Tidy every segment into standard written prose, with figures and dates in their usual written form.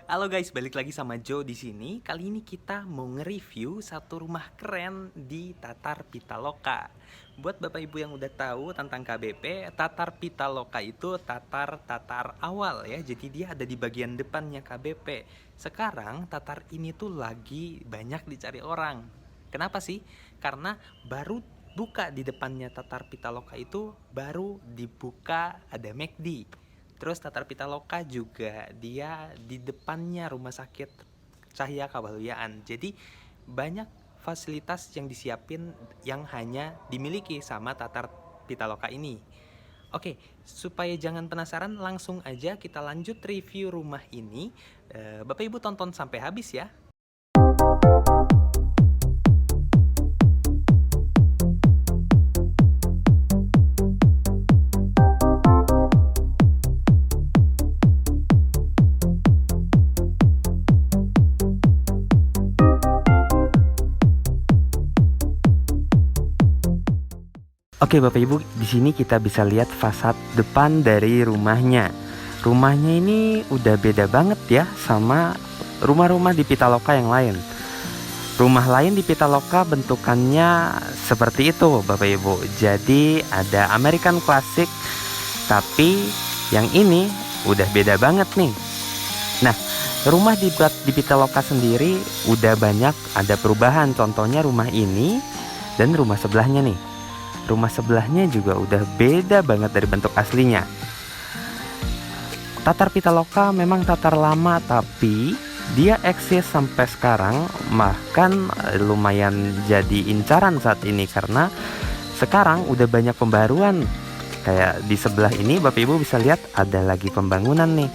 Halo guys, balik lagi sama Joe di sini. Kali ini kita mau nge-review satu rumah keren di Tatar Pitaloka. Buat Bapak Ibu yang udah tahu tentang KBP, Tatar Pitaloka itu Tatar awal ya. Jadi dia ada di bagian depannya KBP. Sekarang Tatar ini tuh lagi banyak dicari orang. Kenapa sih? Karena baru buka di depannya Tatar Pitaloka itu baru dibuka ada McD. Terus Tatar Pitaloka juga dia di depannya Rumah Sakit Cahya Kawaluyan. Jadi banyak fasilitas yang disiapin yang hanya dimiliki sama Tatar Pitaloka ini. Oke, supaya jangan penasaran, langsung aja kita lanjut review rumah ini. Bapak Ibu tonton sampai habis ya. Oke Bapak Ibu, di sini kita bisa lihat fasad depan dari rumahnya. Rumahnya ini udah beda banget ya sama rumah-rumah di Pitaloka yang lain. Rumah lain di Pitaloka bentukannya seperti itu Bapak Ibu. Jadi ada American Classic, tapi yang ini udah beda banget nih. Nah, rumah di Pitaloka sendiri udah banyak ada perubahan. Contohnya rumah ini dan rumah sebelahnya nih. Rumah sebelahnya juga udah beda banget dari bentuk aslinya. Tatar Pitaloka memang tatar lama, tapi dia eksis sampai sekarang, bahkan lumayan jadi incaran saat ini karena sekarang udah banyak pembaruan. Kayak di sebelah ini Bapak Ibu bisa lihat ada lagi pembangunan nih,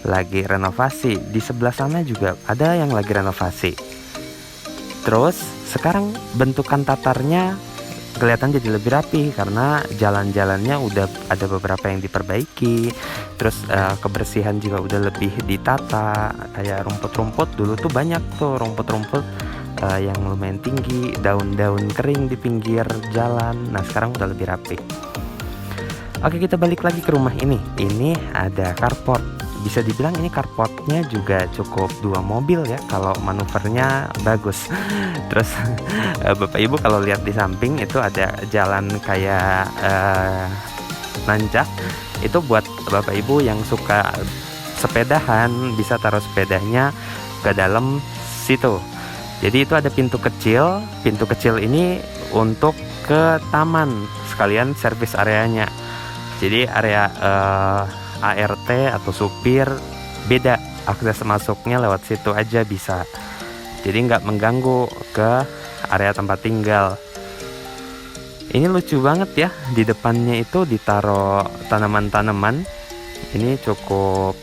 lagi renovasi. Di sebelah sana juga ada yang lagi renovasi. Terus sekarang bentukan tatarnya kelihatan jadi lebih rapi karena jalan-jalannya udah ada beberapa yang diperbaiki. Terus kebersihan juga udah lebih ditata. Kayak rumput-rumput dulu tuh banyak tuh rumput-rumput yang lumayan tinggi, daun-daun kering di pinggir jalan. Nah sekarang udah lebih rapi. Oke, kita balik lagi ke rumah ini. Ini ada carport. Bisa dibilang ini carportnya juga cukup 2 mobil ya kalau manuvernya bagus. Terus Bapak Ibu kalau lihat di samping itu ada jalan kayak nanjak. Itu buat Bapak Ibu yang suka sepedahan bisa taruh sepedanya ke dalam situ. Jadi itu ada pintu kecil. Pintu kecil ini untuk ke taman sekalian servis areanya. Jadi area ART atau supir beda, akses masuknya lewat situ aja bisa. Jadi nggak mengganggu ke area tempat tinggal. Ini lucu banget ya, di depannya itu ditaruh tanaman-tanaman. Ini cukup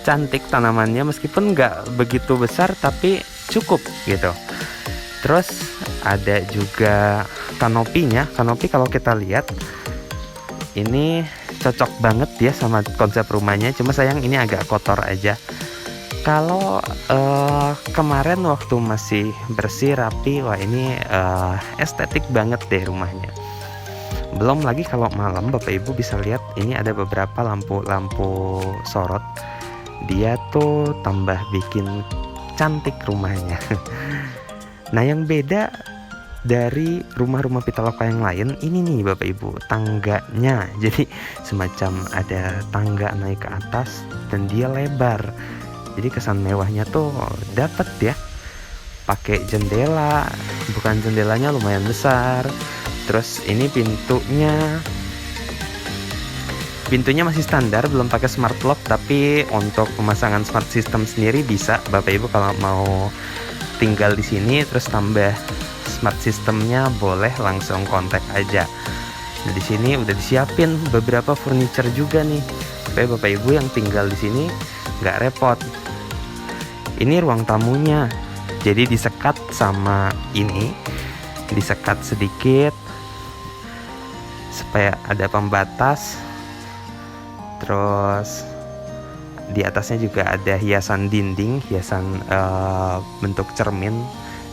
cantik tanamannya, meskipun nggak begitu besar tapi cukup gitu. Terus ada juga kanopinya. Kanopi kalau kita lihat ini cocok banget ya sama konsep rumahnya, cuma sayang ini agak kotor aja. Kalau kemarin waktu masih bersih rapi, wah ini estetik banget deh rumahnya. Belum lagi kalau malam Bapak Ibu bisa lihat ini ada beberapa lampu-lampu sorot. Dia tuh tambah bikin cantik rumahnya. Nah yang beda dari rumah-rumah Pitaloka yang lain ini nih Bapak Ibu, tangganya. Jadi semacam ada tangga naik ke atas dan dia lebar. Jadi kesan mewahnya tuh dapet ya. Pakai jendela, bukan jendelanya lumayan besar. Terus ini pintunya masih standar, belum pakai smart lock, tapi untuk pemasangan smart system sendiri bisa Bapak Ibu kalau mau tinggal di sini terus tambah smart systemnya boleh langsung kontak aja. Nah, di sini udah disiapin beberapa furniture juga nih supaya Bapak Ibu yang tinggal di sini nggak repot. Ini ruang tamunya, jadi disekat sama ini, disekat sedikit supaya ada pembatas. Terus di atasnya juga ada hiasan dinding, hiasan bentuk cermin.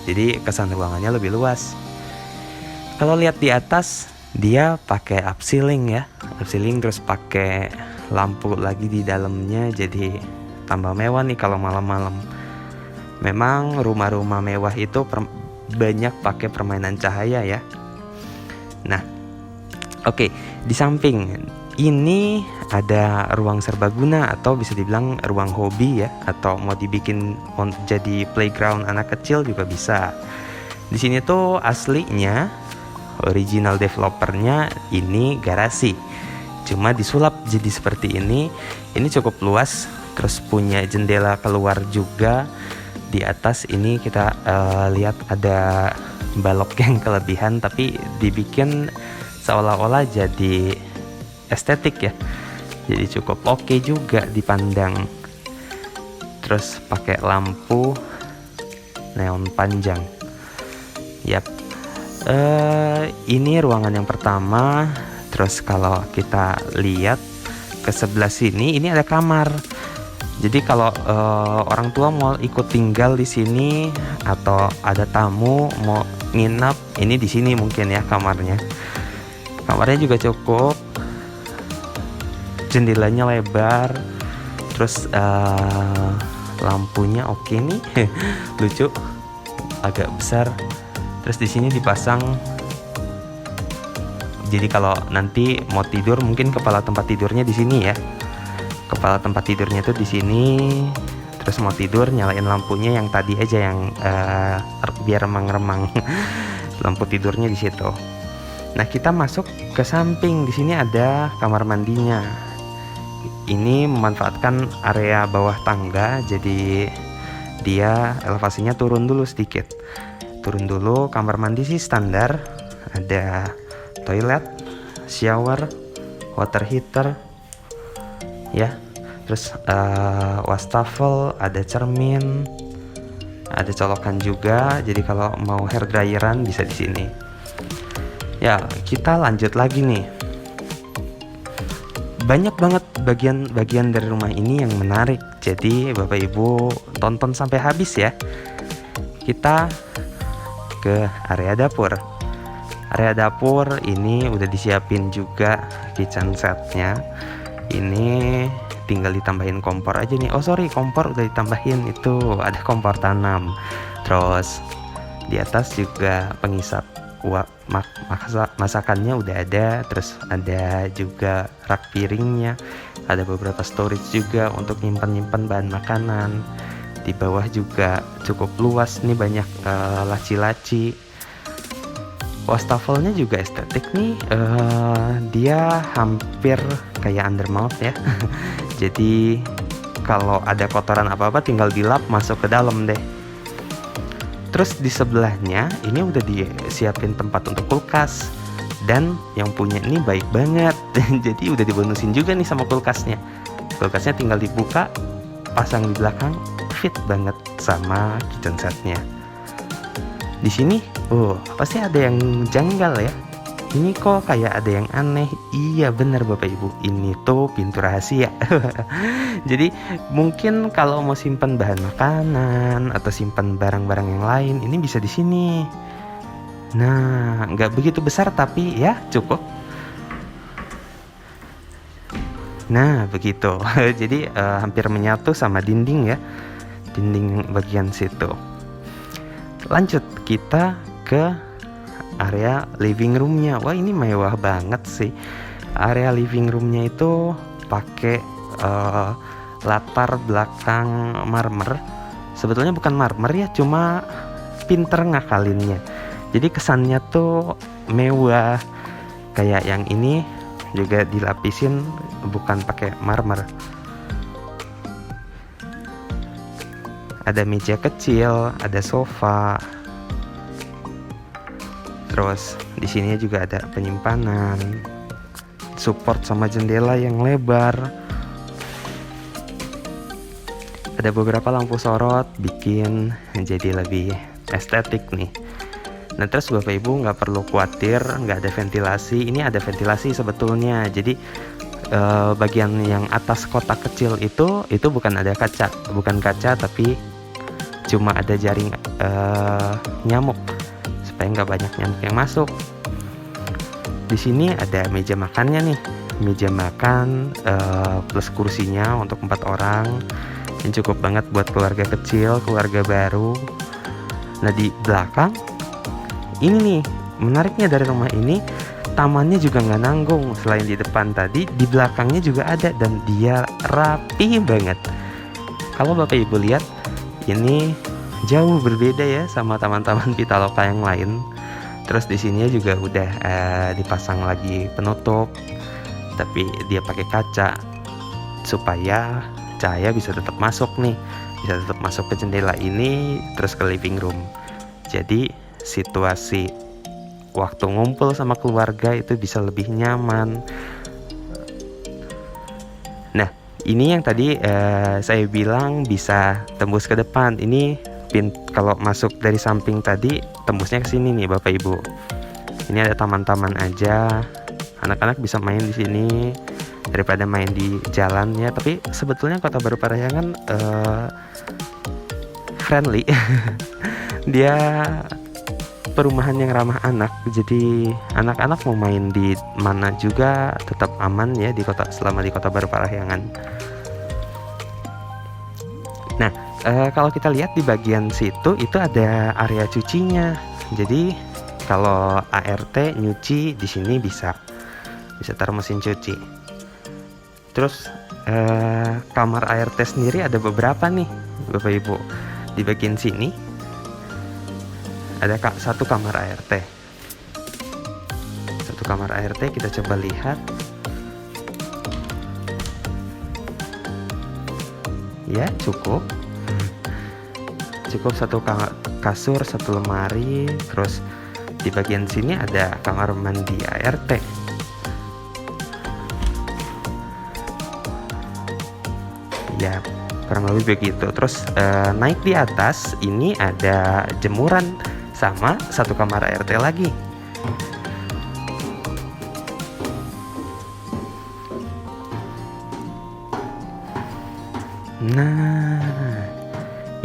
Jadi kesan ruangannya lebih luas. Kalau lihat di atas dia pakai upceiling ya, upceiling terus pakai lampu lagi di dalamnya, jadi tambah mewah nih kalau malam-malam. Memang rumah-rumah mewah itu banyak pakai permainan cahaya ya. Nah, oke, di samping ini ada ruang serbaguna atau bisa dibilang ruang hobi ya, atau mau dibikin jadi playground anak kecil juga bisa. Di sini tuh aslinya original developernya ini garasi, cuma disulap jadi seperti ini. Ini cukup luas, terus punya jendela keluar juga. Di atas ini kita lihat ada balok yang kelebihan, tapi dibikin seolah-olah jadi estetik ya, jadi cukup oke juga dipandang. Terus pakai lampu neon panjang. Yap, ini ruangan yang pertama. Terus kalau kita lihat ke sebelah sini, ini ada kamar. Jadi kalau orang tua mau ikut tinggal di sini atau ada tamu mau nginap, ini di sini mungkin ya kamarnya. Kamarnya juga cukup, jendelanya lebar, terus lampunya oke nih, lucu, agak besar. Terus di sini dipasang. Jadi kalau nanti mau tidur mungkin kepala tempat tidurnya di sini ya. Kepala tempat tidurnya itu di sini. Terus mau tidur nyalain lampunya yang tadi aja yang biar remang-remang. Lampu tidurnya di situ. Nah, kita masuk ke samping. Di sini ada kamar mandinya. Ini memanfaatkan area bawah tangga, jadi dia elevasinya turun dulu sedikit. Turun dulu. Kamar mandi sih standar. Ada toilet, shower, water heater ya. Terus wastafel, ada cermin, ada colokan juga. Jadi kalau mau hair dryeran bisa di sini. Ya, kita lanjut lagi nih. Banyak banget bagian-bagian dari rumah ini yang menarik. Jadi Bapak Ibu tonton sampai habis ya. Kita ke area dapur. Area dapur ini udah disiapin juga kitchen setnya. Ini tinggal ditambahin kompor aja nih. Oh sorry, kompor udah ditambahin, itu ada kompor tanam. Terus di atas juga pengisap masakannya udah ada. Terus ada juga rak piringnya, ada beberapa storage juga untuk nyimpan bahan makanan. Di bawah juga cukup luas nih, banyak laci-laci. Wastafelnya juga estetik nih, dia hampir kayak undermount ya. Jadi kalau ada kotoran apa-apa tinggal dilap masuk ke dalam deh. Terus di sebelahnya ini udah disiapin tempat untuk kulkas, dan yang punya ini baik banget. Jadi udah dibonusin juga nih sama kulkasnya. Kulkasnya tinggal dibuka, pasang di belakang, fit banget sama kitchen setnya. Di sini, pasti ada yang janggal ya. Ini kok kayak ada yang aneh. Iya bener Bapak Ibu, ini tuh pintu rahasia. Jadi mungkin kalau mau simpan bahan makanan atau simpan barang-barang yang lain, ini bisa di sini. Nah, nggak begitu besar tapi ya cukup. Nah begitu. Jadi hampir menyatu sama dinding ya, dinding bagian situ. Lanjut kita ke area living roomnya. Wah ini mewah banget sih. Area living roomnya itu pakai latar belakang marmer. Sebetulnya bukan marmer ya, cuma pinter ngakalinnya. Jadi kesannya tuh mewah. Kayak yang ini juga dilapisin bukan pakai marmer. Ada meja kecil, ada sofa. Terus di sini juga ada penyimpanan, support sama jendela yang lebar. Ada beberapa lampu sorot bikin jadi lebih estetik nih. Nah terus Bapak Ibu nggak perlu khawatir nggak ada ventilasi. Ini ada ventilasi sebetulnya. Jadi bagian yang atas kotak kecil itu bukan ada kaca, bukan kaca tapi cuma ada jaring nyamuk supaya nggak banyak nyamuk yang masuk. Di sini ada meja makannya nih, meja makan plus kursinya untuk 4 orang. yang cukup banget buat keluarga kecil, keluarga baru. Nah di belakang ini nih, menariknya dari rumah ini, tamannya juga nggak nanggung. Selain di depan tadi, di belakangnya juga ada, dan dia rapi banget. Kalau Bapak Ibu lihat, ini jauh berbeda ya sama taman-taman Pitaloka yang lain. Terus di sini juga udah dipasang lagi penutup, tapi dia pakai kaca supaya cahaya bisa tetap masuk nih, bisa tetap masuk ke jendela ini, terus ke living room. Jadi situasi waktu ngumpul sama keluarga itu bisa lebih nyaman. Nah ini yang tadi saya bilang bisa tembus ke depan. Ini kalau masuk dari samping tadi, tembusnya ke sini nih Bapak Ibu. Ini ada taman-taman aja, anak-anak bisa main di sini daripada main di jalan ya. Tapi sebetulnya Kota Baru Parahyangan friendly. Dia perumahan yang ramah anak, jadi anak-anak mau main di mana juga tetap aman ya selama di Kota Baru Parahyangan. Nah kalau kita lihat di bagian situ itu ada area cucinya. Jadi kalau ART nyuci di sini bisa taruh mesin cuci. Terus kamar ART sendiri ada beberapa nih Bapak Ibu. Di bagian sini ada satu kamar ART. Satu kamar ART kita coba lihat. Ya cukup satu kasur, satu lemari. Terus di bagian sini ada kamar mandi ART. Ya kurang lebih begitu. Terus naik di atas ini ada jemuran sama satu kamar ART lagi. Nah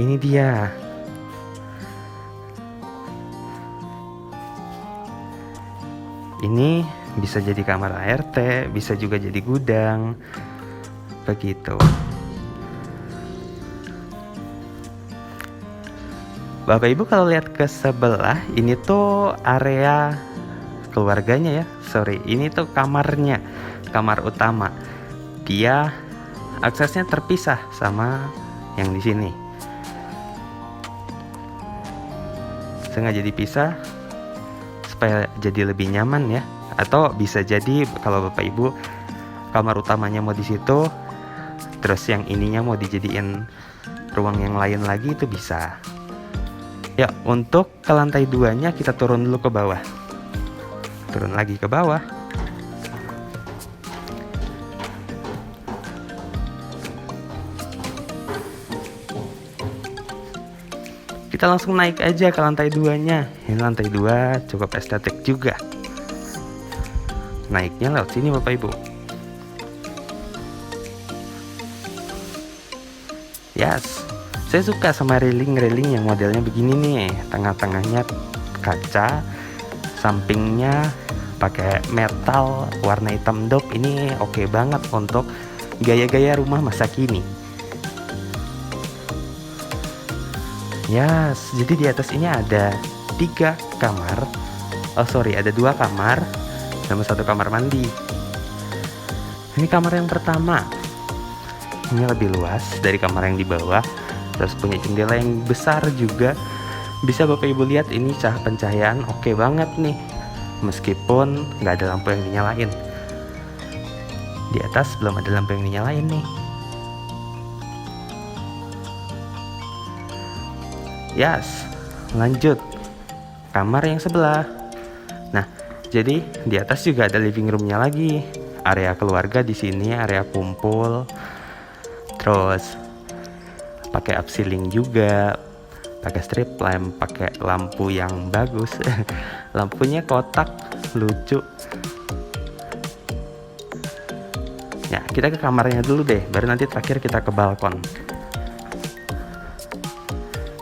ini dia. Ini bisa jadi kamar ART, bisa juga jadi gudang, begitu. Bapak Ibu kalau lihat ke sebelah, ini tuh area keluarganya ya. Sorry, ini tuh kamarnya, kamar utama. Dia aksesnya terpisah sama yang di sini. Sengaja dipisah supaya jadi lebih nyaman ya. Atau bisa jadi kalau Bapak Ibu kamar utamanya mau di situ, terus yang ininya mau dijadiin ruang yang lain lagi, itu bisa. Ya, untuk ke lantai 2-nya kita turun dulu ke bawah. Turun lagi ke bawah. Kita langsung naik aja ke lantai 2-nya. Ini lantai 2 cukup estetik juga. Naiknya lewat sini Bapak Ibu. Yes, saya suka sama railing yang modelnya begini nih. Tengah-tengahnya kaca, sampingnya pakai metal warna hitam dop. Ini oke banget untuk gaya-gaya rumah masa kini. Yes, jadi di atas ini ada 3 kamar. Ada 2 kamar sama 1 kamar mandi. Ini kamar yang pertama. Ini lebih luas dari kamar yang di bawah. Terus punya jendela yang besar juga. Bisa Bapak Ibu lihat ini pencahayaan oke banget nih. Meskipun nggak ada lampu yang dinyalain. Di atas belum ada lampu yang dinyalain nih. Yes, lanjut kamar yang sebelah. Nah, jadi di atas juga ada living roomnya lagi, area keluarga di sini, area kumpul. Terus pakai upceiling juga, pakai strip lamp, pakai lampu yang bagus. Lampunya kotak, lucu. Ya, kita ke kamarnya dulu deh, baru nanti terakhir kita ke balkon.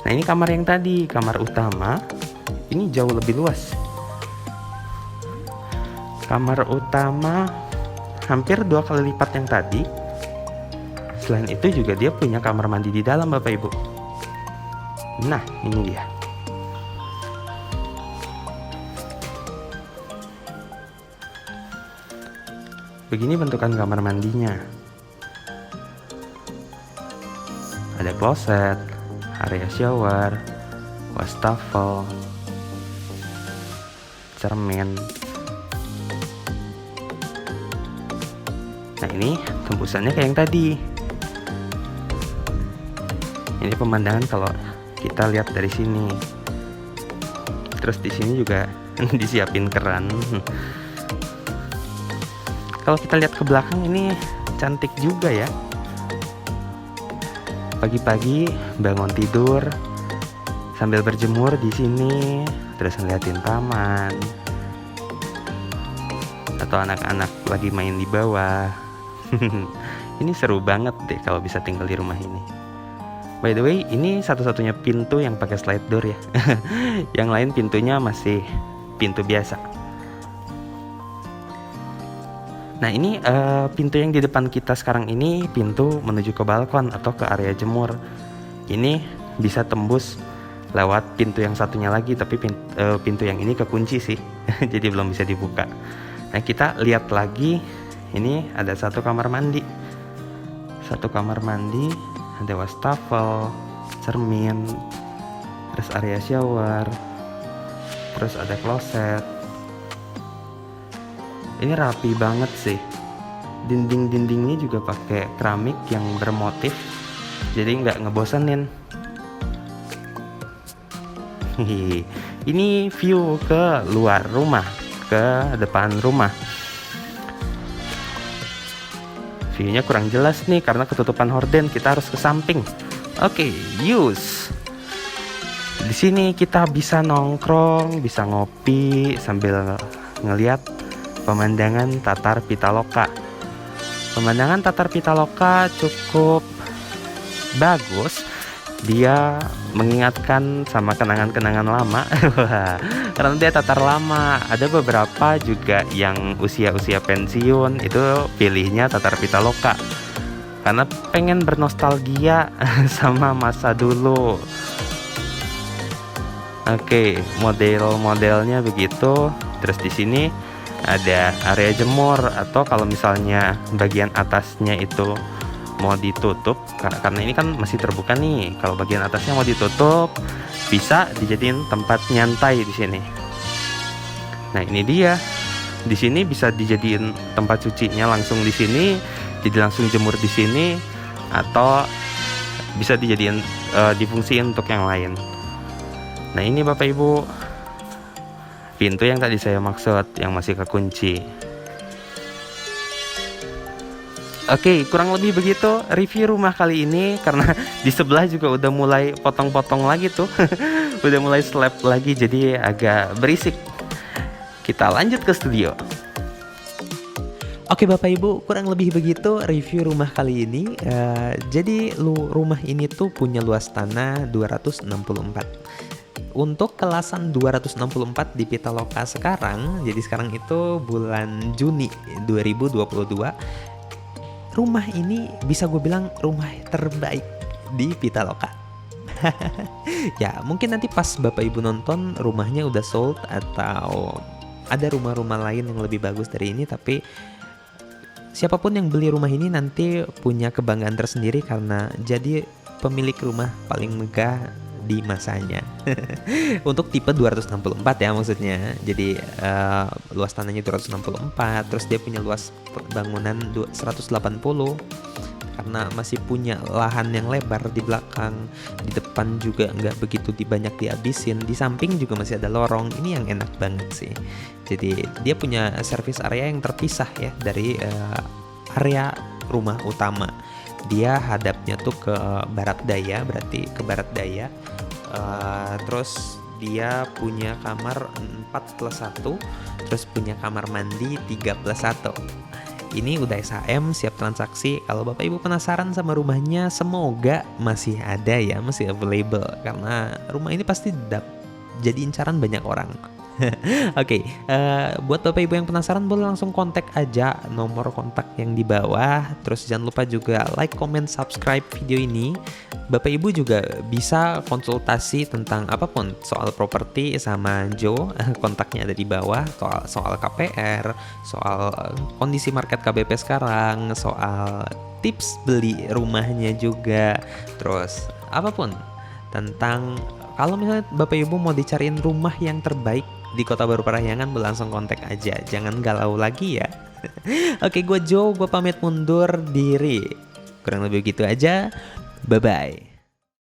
Nah ini kamar yang tadi, kamar utama. Ini jauh lebih luas. Kamar utama hampir 2 kali lipat yang tadi. Selain itu juga dia punya kamar mandi di dalam Bapak Ibu. Nah, ini dia. Begini bentukan kamar mandinya. Ada kloset, area shower, wastafel, cermin. Nah, ini tembusannya kayak yang tadi. Ini pemandangan kalau kita lihat dari sini. Terus di sini juga disiapin keran. Kalau kita lihat ke belakang ini cantik juga ya. Pagi-pagi bangun tidur sambil berjemur di sini, terus ngeliatin taman. Atau anak-anak lagi main di bawah. Ini seru banget deh kalau bisa tinggal di rumah ini. By the way, ini satu-satunya pintu yang pakai slide door ya. Yang lain pintunya masih pintu biasa. Nah, ini pintu yang di depan kita sekarang ini pintu menuju ke balkon atau ke area jemur. Ini bisa tembus lewat pintu yang satunya lagi, tapi pintu yang ini kekunci sih. Jadi belum bisa dibuka. Nah, kita lihat lagi. Ini ada satu kamar mandi. Satu kamar mandi, ada wastafel, cermin, terus area shower, terus ada kloset. Ini rapi banget sih. Dinding-dindingnya juga pakai keramik yang bermotif, jadi nggak ngebosenin. Ini view ke luar rumah, ke depan rumah. View-nya kurang jelas nih karena ketutupan horden. Kita harus ke samping. Oke, use. Di sini kita bisa nongkrong, bisa ngopi sambil ngeliat pemandangan Tatar Pitaloka. Pemandangan Tatar Pitaloka cukup bagus. Dia mengingatkan sama kenangan-kenangan lama. Karena dia Tatar lama. Ada beberapa juga yang usia-usia pensiun, itu pilihnya Tatar Pitaloka karena pengen bernostalgia sama masa dulu. Oke, model-modelnya begitu. Terus di sini ada area jemur, atau kalau misalnya bagian atasnya itu mau ditutup, karena ini kan masih terbuka nih. Kalau bagian atasnya mau ditutup, bisa dijadiin tempat nyantai di sini. Nah, ini dia. Di sini bisa dijadiin tempat cucinya langsung di sini, jadi langsung jemur di sini, atau bisa dijadiin difungsiin untuk yang lain. Nah, ini Bapak Ibu, pintu yang tadi saya maksud yang masih kekunci. Oke, kurang lebih begitu review rumah kali ini. Karena di sebelah juga udah mulai potong-potong lagi tuh. Udah mulai slab lagi, jadi agak berisik. Kita lanjut ke studio. Oke Bapak Ibu, kurang lebih begitu review rumah kali ini. Jadi rumah ini tuh punya luas tanah 264. Untuk kelasan 264 di Pitaloka sekarang, jadi sekarang itu bulan Juni 2022, rumah ini bisa gue bilang rumah terbaik di Pitaloka. Ya, mungkin nanti pas Bapak Ibu nonton rumahnya udah sold atau ada rumah-rumah lain yang lebih bagus dari ini, tapi siapapun yang beli rumah ini nanti punya kebanggaan tersendiri karena jadi pemilik rumah paling megah di masanya. Untuk tipe 264 ya maksudnya. Jadi luas tanahnya 264, terus dia punya luas bangunan 180 karena masih punya lahan yang lebar di belakang. Di depan juga nggak begitu banyak dihabisin. Di samping juga masih ada lorong. Ini yang enak banget sih. Jadi dia punya service area yang terpisah ya dari area rumah utama. Dia hadapnya tuh ke barat daya, berarti ke barat daya. Terus dia punya kamar 4+1, terus punya kamar mandi 3+1. Ini udah SHM, siap transaksi. Kalau Bapak Ibu penasaran sama rumahnya, semoga masih ada ya, masih available. Karena rumah ini pasti jadi incaran banyak orang. Oke, buat Bapak Ibu yang penasaran boleh langsung kontak aja nomor kontak yang di bawah. Terus jangan lupa juga like, comment, subscribe video ini. Bapak Ibu juga bisa konsultasi tentang apapun soal properti sama Joe. Kontaknya ada di bawah. Soal KPR, soal kondisi market KBP sekarang, soal tips beli rumahnya juga. Terus apapun tentang kalau misalnya Bapak Ibu mau dicariin rumah yang terbaik di Kota Baru Parahyangan, langsung kontak aja. Jangan galau lagi ya. Oke, gue Joe, gue pamit mundur diri. Kurang lebih gitu aja. Bye-bye.